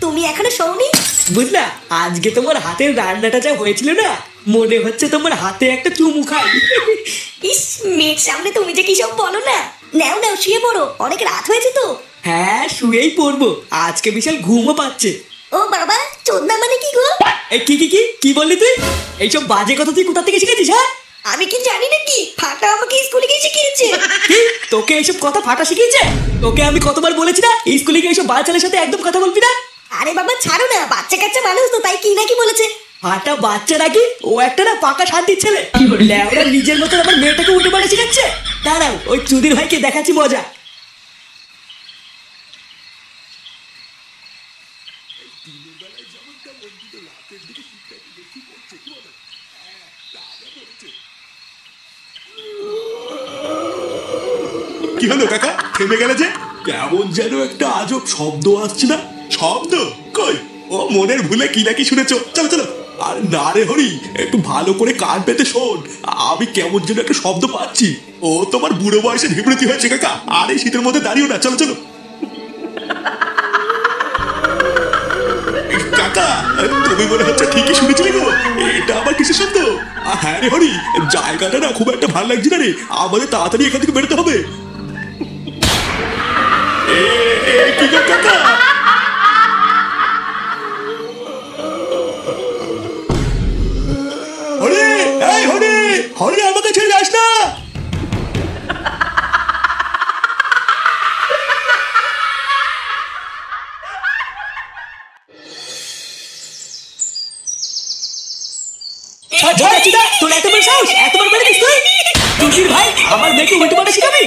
তুমি এখনো শোনি? বুঝলা, আজকে তোমার হাতের রান্নাটা যা হয়েছিল না, মনে হচ্ছে তোমার হাতে একটা চুমু খাই। ইস, মেয়ের সামনে তুমি যে কি সব বলো না। নাও নাও, শুয়ে পড়ো, অনেক রাত হয়েছে তো। হ্যাঁ, শুয়েই পড়বো, আজকে বিশাল ঘুমও পাচ্ছে। ও বাবা, চোদনা মানে কি গো? কি কি কি কি বললি তুই? এইসব বাজে কথা তুই কোথা থেকে শিখেছিস? হ্যাঁ, আমি কি জানি নাকি? ফাটা আমাকে স্কুলে গিয়ে শিখিয়েছে। কি? তোকে এইসব কথা ফাটা শিখিয়েছে? তোকে আমি কতবার বলেছি না স্কুলে গিয়ে এইসব বাচ্চাদের সাথে একদম কথা বলবি না। আরে বাবা ছাড়ো না, বাচ্চা কাচ্চা মানুষ তো, তাই কি নাকি বলেছে। ফাটা বাচ্চা নাকি? ও একটা না পাকা শান্তির ছেলে। লেওরা নিজের মতন আমার মেয়েটাকে উল্টো পাল্টা শিখাচ্ছে। দাঁড়াও, ওই চুদির ভাইকে দেখাচ্ছি মজা। কি হলো কাকা, থেমে গেলে যে? কেমন যেন একটা আজব শব্দ আসছে না? শব্দ কই? ও মনের ভুলে কি নাকি শুনেছো? চলো চলো। আর না রে হরি, একটু ভালো করে কান পেতে শোন, আমি কেমন যেন একটা শব্দ পাচ্ছি। ও তোমার বুড়ো বয়সে বিবৃতি হয়েছে কাকা, আর এই শীতের মধ্যে দাঁড়িয়েও না, চলো চলো। কাকা, তুমি মনে হচ্ছে ঠিকই শুনেছিলে গো, এটা আবার কিসের শব্দ? হ্যাঁ রে হরি, জায়গাটা না খুব একটা ভালো লাগছে না রে, আমাদের তাড়াতাড়ি এখান থেকে বেরোতে হবে। কি গো কাকা? হরি, এই হরি, হরি আমাকে ছেড়ে যাস না। তোর এত বড় সাহস, এতবার বেড়ে গেছিস তুই? চুদির ভাই, আমার মেয়েকে উল্টো পাল্টা শিখাবি?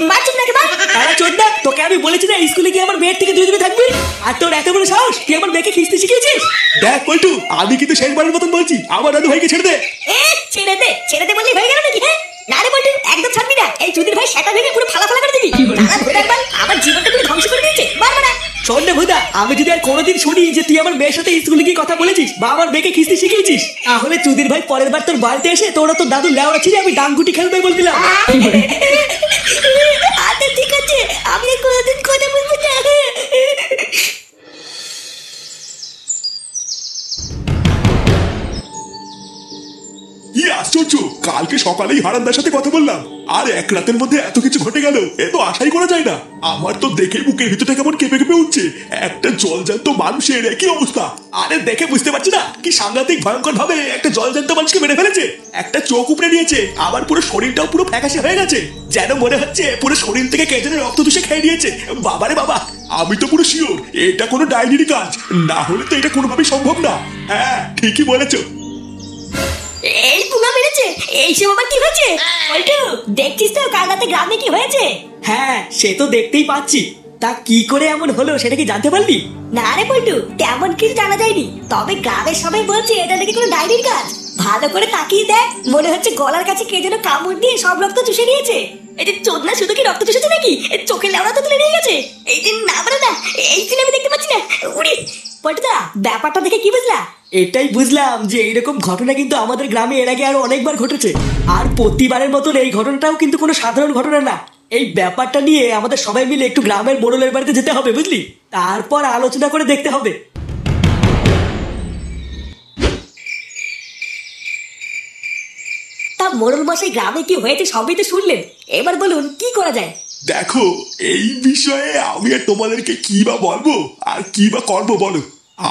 মা চুপ নাকি মা? আরে চোদনা, তোকে আমি বলেছি না স্কুলে গিয়ে আমার মেয়ের থেকে দূরে দূরে থাকবি। আর তোর এত বড় সাহস, তুই আমার মেয়েকে খিস্তি শিখিয়েছিস? দেখ পল্টু, আমি কিন্তু শেষবারের মতন বলছি, আমার দাদু ভাইকে ছেড়ে দে। ছেড়ে দে, ছেড়ে দে বললেই হয়ে গেল নাকি? হ্যাঁ না রে বলটু, একদম ছাড়বি না। এই চুদির ভাই সেটা ভেঙে পুরো ফালা ফালা করে দিবি। আমার জীবনটা পুরো ধ্বংস করে দিয়েছে। মারবা না। শোন রে ভুদা, আমি যদি আর কোনোদিন শুনি যে তুই আমার মেয়ের সাথে স্কুলে গিয়ে কথা বলেছিস বা আমার মেয়েকে খিস্তি শিখিয়েছিস, তাহলে চুদির ভাই পরের বার তোর বাড়িতে এসে তোরা তোর দাদু লেওড়া ছিঁড়ে আমি ডাঙ্গুটি খেলবে বলছিলাম। আচ্ছা ঠিক আছে, আমি কোনোদিন কথা বলবো না। কি আশ্চর্য, কালকে সকালেই হারানদার সাথে কথা বললাম, আর এক রাতের মধ্যে এত কিছু ঘটে গেল, এ তো আশাই করা যায় না। আমার তো দেখে বুকের ভিতরটা কেমন কেঁপে কেঁপে উঠছে। একটা জলজান্ত মানুষের একই অবস্থা। আরে দেখে বুঝতে পারছি না কি সাংঘাতিক ভয়ঙ্কর ভাবে একটা জলজান্ত মানুষকে মেরে ফেলেছে। একটা চোখ উপড়ে নিয়েছে, আবার পুরো শরীরটাও পুরো ফ্যাকাশে হয়ে গেছে, যেন মনে হচ্ছে পুরো শরীর থেকে কে যেন রক্ত চুষে খেয়ে নিয়েছে। বাবারে বাবা, আমি তো পুরো শিওর এটা কোনো ডাইনির কাজ, না হলে তো এটা কোনোভাবেই সম্ভব না। হ্যাঁ ঠিকই বলেছো। এই পুঙ্গা মেরেছে, এইসব আবার কি হয়েছে? পল্টু, দেখছিস তো কাল রাতে গ্রামে কি হয়েছে? হ্যাঁ, সে তো দেখতেই পাচ্ছি। তা কি করে এমন হলো সেটা কি জানতে পারলি? না রে পল্টু, তেমন কিছু জানা যায়নি, তবে গ্রামের সবাই বলছে এটা নাকি কোনো ডাইনির কাজ। ভালো করে তাকিয়ে দেখ, মনে হচ্ছে গলার কাছে কে যেন কামড় দিয়ে সব রক্ত চুষে নিয়েছে। এই যে চোদনা শুধু কি রক্ত চুষেছে নাকি, চোখের লেওড়া তো তুলে নিয়ে গেছে। এই দিন না বলে না, এই দিন আমি দেখতে পাচ্ছি না। উড়ি পল্টুদা, ব্যাপারটা দেখে কি বুঝলা? এটাই বুঝলাম যে এইরকম ঘটনা কিন্তু আমাদের গ্রামে এর আগে আরো অনেকবার ঘটেছে। আর প্রতিবারের মতন এই ঘটনাটাও কিন্তু কোনো সাধারণ ঘটনা না। এই ব্যাপারটা নিয়ে আমাদের সবাই মিলে একটু গ্রামের মোড়লের বাড়িতে যেতে হবে, বুঝলি? তারপর আলোচনা করে দেখতে হবে। তা মোড়ল মশাই, গ্রামে কি হয়েছে সবই তো শুনলেন, এবার বলুন কি করা যায়? দেখো, এই বিষয়ে আমি আর তোমাদেরকে কি বা বলবো আর কি বা করবো বলো।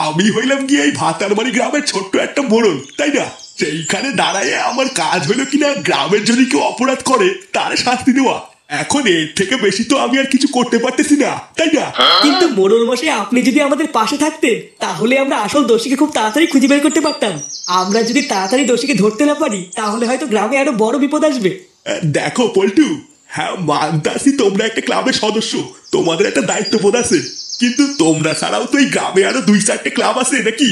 আমি হইলাম কি এই ভাতারবাড়ি গ্রামের ছোট্ট একটা মোড়ল, তাই না? সেইখানে দাঁড়ায় আমার কাজ হলো কিনা গ্রামের যদি কেউ অপরাধ করে তার শাস্তি দেওয়া। এখন এর থেকে বেশি তো আমি আর কিছু করতে পারতেছি না, তাই না? কিন্তু মোড়ল মশাই, আপনি যদি আমাদের পাশে থাকতেন তাহলে আমরা আসল দোষীকে খুব তাড়াতাড়ি খুঁজে বের করতে পারতাম। আমরা যদি তাড়াতাড়ি দোষীকে ধরতে না পারি তাহলে হয়তো গ্রামে আরো বড় বিপদ আসবে। দেখো পল্টু, হ্যাঁ মানতাছি তোমরা একটা ক্লাবের সদস্য, তোমাদের একটা দায়িত্ববোধ আছে, কিন্তু তোমরা ছাড়াও তো এই গ্রামে আরো 2-4টে ক্লাব আছে নাকি?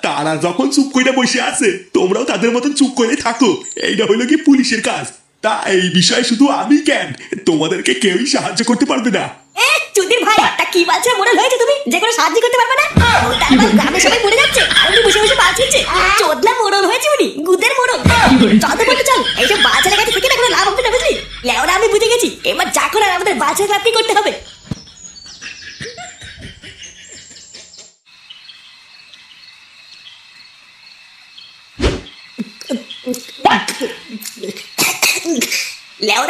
তারা যখন চুপ করে বসে আছে তোমরাও তাদের মতন চুপ করে থাকো, এইটা হইলো কি পুলিশের কাজ। তা এই বিষয়ে শুধু আমি কেন, তোমাদেরকে কেউই সাহায্য করতে পারবে না। চুদির ভাই, তা কি বলছো মোড়ল হয়েছে তুমি, যে কোনো সাহায্য করতে পারবে না? গ্রামে সবাই মরে যাচ্ছে আর উনি বসে বসে বাঁচিয়েছে। চোদনা মোড়ল হয়েছে উনি, গুদের মোড়ল। চল তো চল, এইসব বাচ্চাদের কাছে থেকে না কোনো লাভ হবে না, বুঝলি? লেওরা আমি বুঝে গেছি, এবার যা করার আমাদের বাচ্চার লাভকে করতে হবে।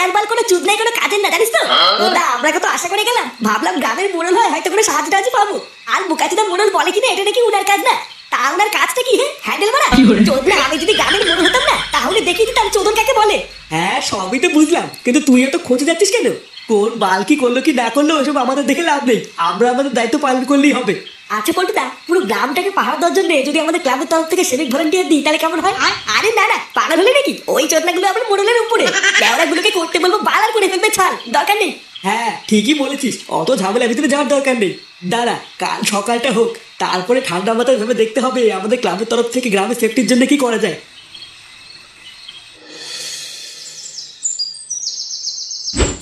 ভোদার বাল কোনো চুদ নাই কোনো কাজের না, জানিস তো? ওটা আমরা কত আশা করে গেলাম, ভাবলাম গ্রামের মোড়ল হয় হয়তো কোনো সাহায্য টাহায্য পাবো। আর বুকাচুদা মোড়ল বলে কিনা এটা নাকি উনার কাজ না। তা ওনার কাজটা কি? হ্যান্ডেল মারা। চোদনা, আমি যদি গ্রামের মোড়ল হতাম না তাহলে দেখি দিতাম চোদন কাকে বলে। হ্যাঁ সবই তো বুঝলাম, কিন্তু তুই এত খোঁজে যাচ্ছিস কেন? কোন বাল কি করলো কি না করলো ওসব আমাদের দেখে লাভ নেই, আমরা আমাদের দায়িত্ব পালন করলেই হবে। আচ্ছা পল্টুদা, পুরো গ্রামটাকে পাহাড় দেওয়ার জন্য যদি আমাদের ক্লাবের তরফ থেকে সিভিক ভলান্টিয়ার দিই তাহলে কেমন হয়? আরে না না, পাগল হলে নাকি? ওই চোদনাগুলো আমার মোড়লের উপরে, লেওড়াগুলোকে করতে বলবো, বালার করে ফেলবে, ছাড়, দরকার নেই। হ্যাঁ ঠিকই বলেছিস, অত ঝামেলার ভিতরে যাওয়ার দরকার নেই। দাঁড়া কাল সকালটা হোক, তারপরে ঠান্ডা মাথায় ভেবে দেখতে হবে আমাদের ক্লাবের তরফ থেকে গ্রামের সেফটির জন্য কি করা যায়।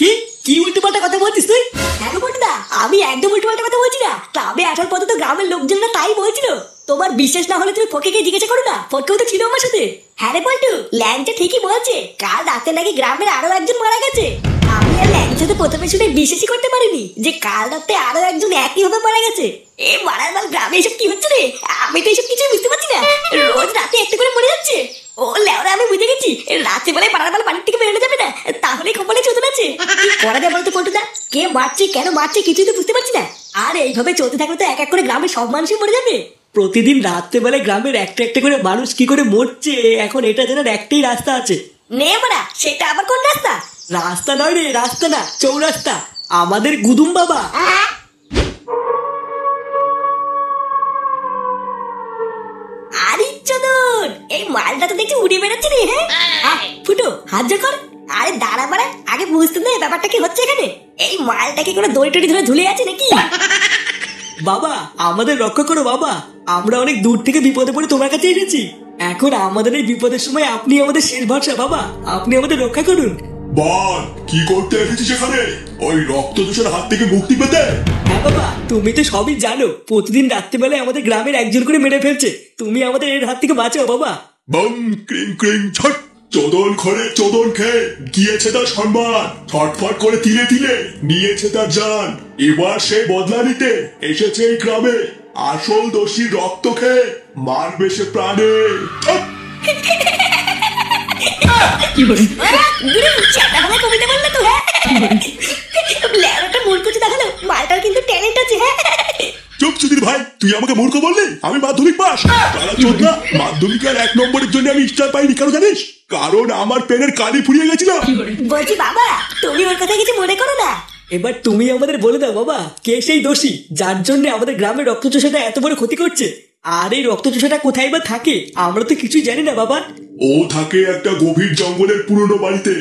কি কি উল্টোপাল্টা কথা বলছিস তুই? হ্যাঁ পল্টুদা, আমি একদম উল্টোপাল্টা কথা বলছি না। ক্লাবে আসার পথে তো গ্রামের লোকজনরা তাই বলছিল। তোমার বিশ্বাস না হলে তুমি ফটকে জিজ্ঞাসা করো না, ফটকেও তো ছিল আমার সাথে। হ্যাঁ রে পল্টু, ল্যাংচা ঠিকই বলছে, কাল রাতে নাকি গ্রামের আরো একজন মারা গেছে। আমি আর ল্যাংচা তো প্রথমে শুনে বিশ্বাসই করতে পারিনি যে কাল রাতে আরো একজন একই ভাবে মারা গেছে। এ মারার মাল, গ্রামে এসব কি হচ্ছে রে? আমি তো এসব কিছুই বুঝতে পারছি না। রোজ রাতে একটা করে মরে যাচ্ছে। ও লেওরা, আমি বুঝে গেছি, রাতে বেলায় পাড়ার বেলা পানির থেকে বেরোনো যাবে না, তাহলে কপালে চোদন আছে। কি করা যায় বলতো পল্টুদা? কে মারছে, কেন মারছে, কিছুই তো বুঝতে পারছি না। আর এইভাবে চলতে থাকলে তো এক এক করে গ্রামের সব মানুষই মরে যাবে। প্রতিদিন রাত্রেবেলায় গ্রামের একটা একটা করে মানুষ কি করে মরছে, এখন এটা জানার একটাই রাস্তা আছে। নে মারা, সেটা আবার কোন রাস্তা? রাস্তা নয় রে, রাস্তা না, চৌরাস্তা, আমাদের গুদুম বাবা। আরে চোদন, এই মালটা তো দেখছি উড়ে বেড়াচ্ছে রে। হ্যাঁ ফুটো, হাত জোর কর। আরে দাঁড়া মারা, আগে বুঝতে দে ব্যাপারটা কি হচ্ছে এখানে। এই মালটা কি কোনো দড়ি টড়ি ধরে ঝুলে আছে নাকি? বাবা আমাদের রক্ষা করো বাবা, আমরা অনেক দূর থেকে বিপদে পড়ে তোমার কাছে এসেছি। এখন আমাদের এই বিপদের সময় আপনি আমাদের শেষ ভরসা বাবা, আপনি আমাদের রক্ষা করুন। বল, কি করতে এসেছিস এখানে? ওই রক্ত দোষের হাত থেকে মুক্তি পেতে? হ্যাঁ বাবা, তুমি তো সবই জানো, প্রতিদিন রাত্রিবেলায় আমাদের গ্রামের একজন করে মেরে ফেলছে, তুমি আমাদের এর হাত থেকে বাঁচাও বাবা। বম ক্রিং ক্রিং ছট, চোদন ঘরে চোদন খেয়ে গিয়েছে তার সম্মান, ছটফট করে তিলে তিলে নিয়েছে তার জান। এবার সে বদলা নিতে এসেছে এই গ্রামে, আসল দোষী রক্ত খেয়ে মারবে সে প্রাণে। ছট! কবিতা বললে তো? লেওরাটা মূর্খ দেখালো, মালটার কিন্তু ট্যালেন্ট আছে। চুপ সুধীর ভাই, তুই আমাকে মূর্খ বললি? আমি মাধ্যমিক পাস। তারা চোদনা, মাধ্যমিকের 1 নম্বরের জন্য আমি স্টার পাইনি, কেন জানিস? কারণ আমার পেনের কালি ফুরিয়ে গেছিল। বলছি বাবা, তুমি ওর কথা কিছু মনে করো না। এবার তুমি আমাদের বলে দাও বাবা, কে সেই দোষী যার জন্য আমাদের গ্রামের রক্তচোষাটা এত বড় ক্ষতি করছে? আর এই রক্তচোষাটা কোথায় বা থাকে আমরা তো কিছুই জানি না বাবা। ও থাকে একটা গভীর জঙ্গলের পুরনো বাড়িতে,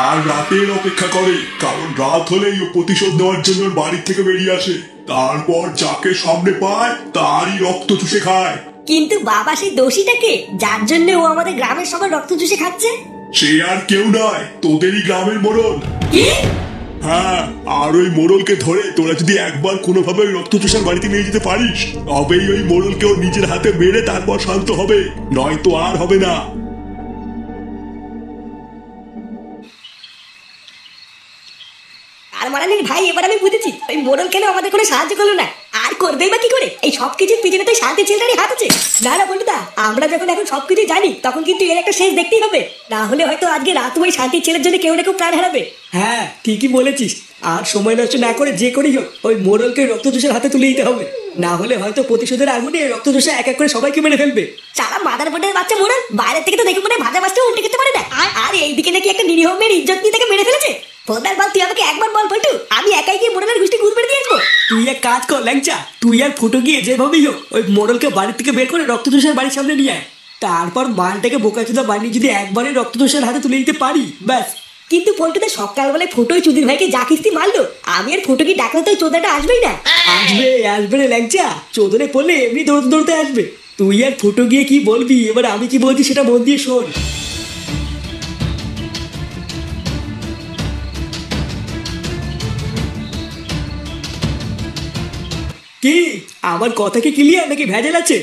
আর রাতের অপেক্ষা করে, কারণ রাত হলেই ও প্রতিশোধ নেওয়ার জন্য বাড়ি থেকে বেরিয়ে আসে। তারপর যাকে সামনে পায় তারই রক্ত চুষে খায়। কিন্তু বাবা, সেই দোষীটাকে যার জন্য ও আমাদের গ্রামের সবার রক্ত চুষে খাচ্ছে? সে আর কেউ নয়, তোদেরই গ্রামের মোড়ল। কি? হ্যাঁ, আর ওই মোড়লকে ধরে তোরা যদি একবার কোনোভাবে ওই রক্তচোষার বাড়িতে নিয়ে যেতে পারিস, তবেই ওই মোড়লকে ওর নিজের হাতে মেরে তারপর শান্ত হবে, নয়তো আর হবে না। আর মানে ভাই, এবার আমি বুঝেছি ওই মোড়ল কেন আমাদের কোনো সাহায্য করলো না। আর করবেই বা কি করে? এই সবকিছুর পিছনে তো শান্তি ছেলেটারই হাত আছে। না না বন্ধুদা, আমরা যখন এখন সবকিছু জানি তখন কিন্তু এর একটা শেষ দেখতেই হবে, না হলে হয়তো আজকে রাত ওই শান্তির ছেলের জন্য কেউ না কেউ প্রাণ হারাবে। হ্যাঁ ঠিকই বলেছিস, আর সময় নষ্ট না করে যে করেই হোক ওই মোড়লকে রক্তচোষার হাতে তুলে দিতে হবে, না হলে হয়তো প্রতিশোধের আগুনে রক্তচোষা এক এক করে সবাইকে মেরে ফেলবে। সারা মাদার বোর্ডের বাচ্চা মোড়ল, বাইরের থেকে তো দেখে মনে ভাজা মাছটা উল্টে খেতে পারে না, আর এইদিকে নাকি একটা নিরীহ মেয়ের ইজ্জত নিয়ে তাকে মেরে ফেলেছে। ফোদার বাল, তুই আমাকে একবার বল পল্টু, আমি একাই গিয়ে মোড়লের গোষ্ঠী গুল মেরে দিয়ে আসবো। তুই এক কাজ কর ল্যাংচা, তুই আর ফুটো গিয়ে যেভাবেই হোক ওই মোড়লকে বাড়ি থেকে বের করে রক্তচোষার বাড়ির সামনে নিয়ে আয়, তারপর মালটাকে বোকাচোদা বানিয়ে যদি একবারে রক্তচোষার হাতে তুলে দিতে পারি ব্যাস। কিন্তু পল্টুদা সকালবেলায় ফোটোই চুদির ভাইকে যা কিস্তি মারলো, আমি আর ফোটো কি ডাকলে তো ওই চোদাটা আসবেই না। আসবে আসবে রে ল্যাংচা, চোদনে পড়লে এমনি দৌড়তে দৌড়তে আসবে। তুই আর ফুটো গিয়ে কি বলবি, এবার আমি কি বলছি সেটা মন দিয়ে শোন। কি আমার কথা কি ক্লিয়ার নাকি ভেজাল আছে?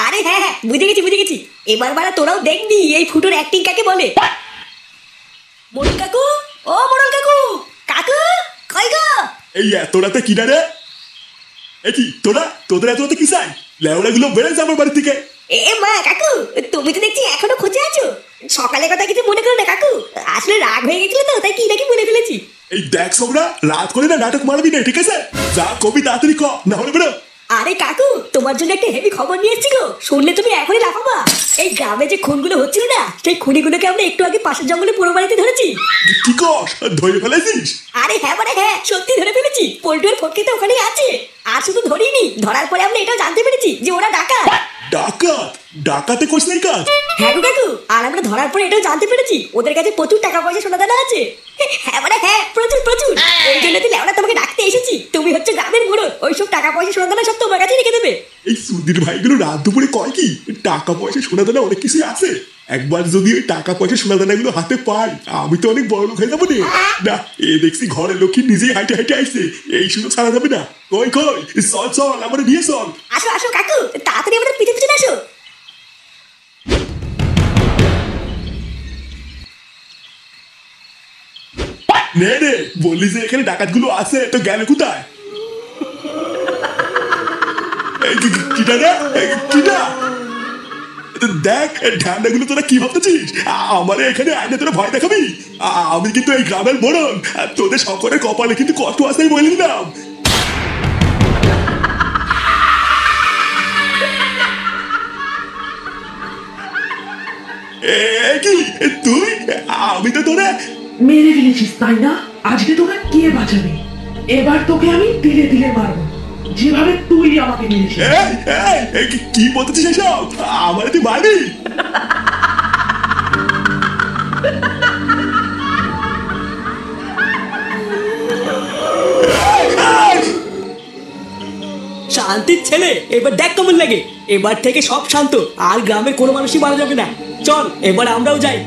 আরে হ্যাঁ হ্যাঁ, বুঝে গেছি বুঝে গেছি। এবার বারা তোরাও দেখবি এই ফুটোর অ্যাক্টিং কাকে বলে। মোড়ল কাকু, ও মোড়ল কাকু, কাকু কই গো? এই এত রাতে কি না রে? এ কি তোরা, তোদের এত রাতে কি চাই? লেওড়া গুলো বেড়েছে আমার বাড়ি থেকে। এ মা কাকু, তুমি তো দেখছি এখনো খোঁজে আছো। সকালে কথা কিছু মনে করো না কাকু, আসলে রাগ হয়ে গেছিল তো, তাই কি নাকি বলে ফেলেছি। এই দেখ সোমরা, রাত করে না নাটক মারবি না, ঠিক আছে? যা কবি তাড়াতাড়ি ক, না হলে বেরো। আরে কাকু, তোমার জন্য একটা হেভি খবর নিয়ে এসেছি গো, শুনলে তুমি এখনই লাফাবা। এই গ্রামে যে খুনগুলো হচ্ছিল না, সেই খুনিগুলোকে আমরা একটু আগে পাশের জঙ্গলে পুরো বাড়িতে ধরেছি। কি কস, ধরে ফেলেছিস? আরে হ্যাঁ মানে হ্যাঁ, সত্যি ধরে ফেলেছি। পল্টুর ফটকে তো ওখানেই আছে। আর শুধু ধরিনি, ধরার পরে আমরা এটাও জানতে পেরেছি যে ওরা ডাকাত। ডাকাত? ডাকাতে কোস নাই কাজ? হ্যাঁ গো কাকু, আর আমরা ধরার পরে এটাও জানতে পেরেছি ওদের কাছে প্রচুর টাকা পয়সা সোনা দানা আছে। হ্যাঁ মানে হ্যাঁ, প্রচুর প্রচুর। এই জন্য দিলে আমরা তোমাকে ডাকতে এসেছি। তুমি হচ্ছে গ্রামের বুড়ো, ওইসব টাকা পয়সা সোনা দানা সব তোমার কাছে রেখে দেবে। এই সুধীর ভাইগুলো রাত দুপুরে কয় কি টাকা পয়সা সোনা দানা অনেক কিছুই আছে। একবার যদি ওই টাকা পয়সা সোনা দানাগুলো হাতে পাই, আমি তো অনেক বড় লোক হয়ে যাবো রে। না, এ দেখছি ঘরের লক্ষ্মী নিজেই হাইটে হাইটে আসছে, এই সুযোগ ছাড়া যাবে না। কই কই, চল চল, আমার নিয়ে চল। আসো আসো কাকু, তাড়াতাড়ি আমাদের পিছনে পিছনে আসো। নে রে, বললি যে এখানে ডাকাত গুলো আছে, তো গেল কোথায়? কিটা রে, কিটা? দেখ, ঠান্ডা গুলো তোরা কি ভাবতেছিস? আমার এখানে আইনে তোরা ভয় দেখাবি? আমি কিন্তু এই গ্রামের মোড়ল, তোদের সকলের কপালে কিন্তু কত আছে বলে দিলাম। কি তুই? আমি তো তোরা মেরে ফেলেছিস তাই না? আজকে তোকে কে বাঁচাবে? এবার তোকে আমি তিলে তিলে মারবো, যেভাবে তুই আমাকে মেরেছিস। কি বলতেছিস এসব? আমার তুই মারবি? শান্তির ছেলে, এবার দেখ কেমন লাগে। এবার থেকে সব শান্ত, আর গ্রামের কোনো মানুষই মারা যাবে না। চল এবার আমরাও যাই।